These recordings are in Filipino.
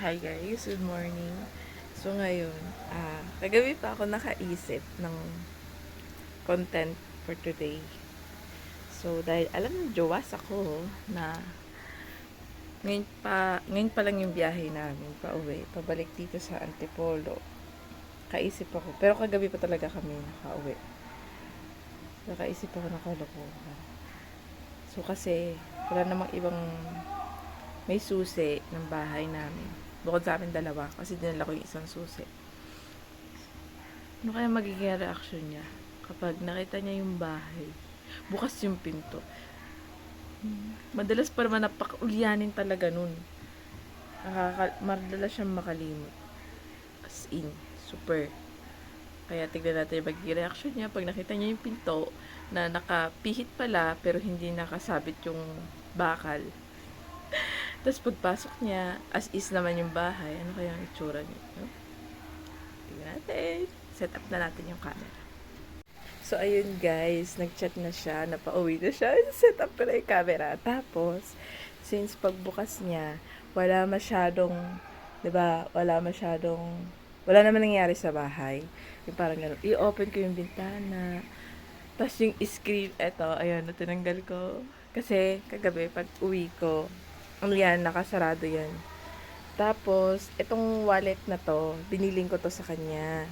Hi guys, good morning. So ngayon, kagabi pa ako nakaisip ng content for today. So dahil alam ng jowas ako na ngayon pa lang yung biyahe namin pauwi, pabalik dito sa Antipolo. Kaisip ako, pero kagabi pa talaga kami nakauwi. Nakaisip ako ng kalokohan. So kasi wala namang ibang may susi ng bahay namin. Bukod sa amin dalawa, kasi dinala ko yung isang susi. Ano kaya magiging reaction niya kapag nakita niya yung bahay? Bukas yung pinto. Madalas pa naman napakaulyanin talaga nun. Madalas siyang makalimot. As in, super. Kaya tignan natin yung magiging reaction niya pag nakita niya yung pinto na nakapihit pala pero hindi nakasabit yung bakal. Tapos pagpasok niya, as is naman yung bahay, ano kaya ang itsura niya? No? Tingnan natin. Set up na natin yung camera. So, ayun guys, nag-chat na siya, napauwi na siya. Set up ko na yung camera. Tapos, since pagbukas niya, wala masyadong, diba, wala naman nangyari sa bahay. Yung parang gano'n, i-open ko yung bintana. Tapos yung screen, eto, ayun, natinanggal ko. Kasi, kagabi, pag uwi ko, yan, nakasarado yan. Tapos, itong wallet na to, biniling ko to sa kanya.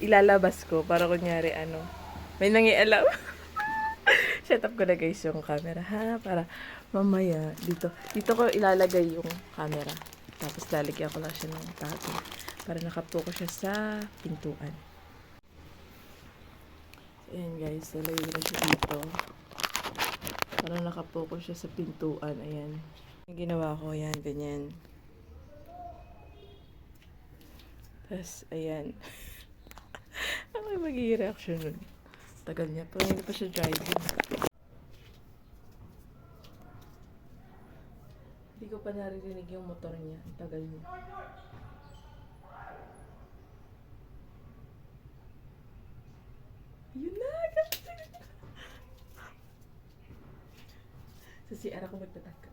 Ilalabas ko, para kunyari, may nangialam. Set up ko na guys yung camera, ha? Para mamaya, dito ko ilalagay yung camera. Tapos, lalagyan ko lang siya ng tago. Para nakapokus siya sa pintuan. Ayan guys, lalagay ko na siya dito. Para nakapokus siya sa pintuan. Ayan. Yung ginawa ko, ayan, ganyan. Tapos, ayan. Ano yung magiging reaction nun? Tagal niya. Pero hindi pa siya driving. Hindi ko pa naririnig yung motor niya. Ang tagal niya. Yun na! Sa CR ako magtataka.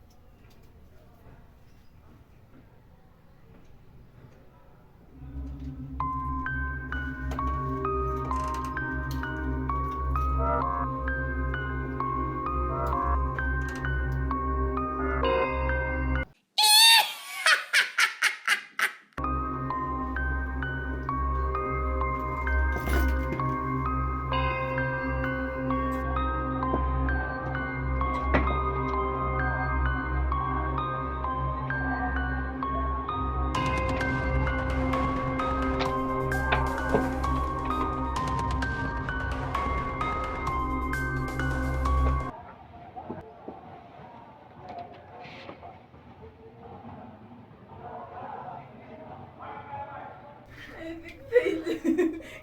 Epic fail.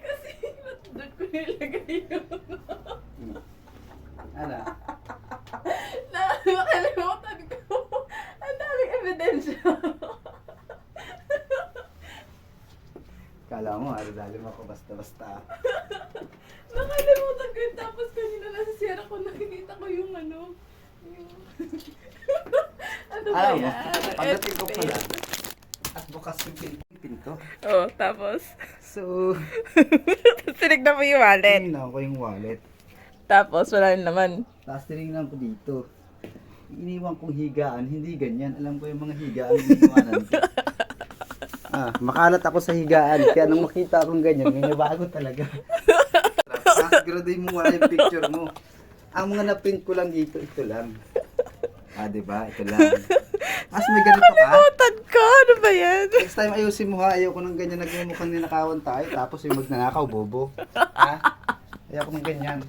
Kasi doon ko nilagay yun. Ano? Nakalimutan ko. Ang daming ebidensya. Kala mo, dali mo ako basta-basta. Nakalimutan ko yun. Tapos kanina nasa siyara ko nakikita ko yung yung... ano ba Alam mo, yan? pagdating ko pala, at bukas yung pinto. Oh, tapos? So, Tinignan mo yung wallet. tinignan ko yung wallet. Tapos, wala rin naman. Tapos tinignan ko dito. Iniwan kong higaan, hindi ganyan. Alam ko yung mga higaan na iniwanan ko. Makalat ako sa higaan. Kaya nung makita akong ganyan, may nabago talaga. Siguraduhin mo wala yung picture mo. Ang mga na-print ko lang dito, ito lang. Diba? Ito lang. As may ganito ka. Nakalimutan ko! Ano ba yan? Next time ayusin mo ha. Ayoko nang ganyan nagmumukhang ninakawan tayo. Tapos yung magnanakaw, bobo. Ha? Ayoko nang ganyan.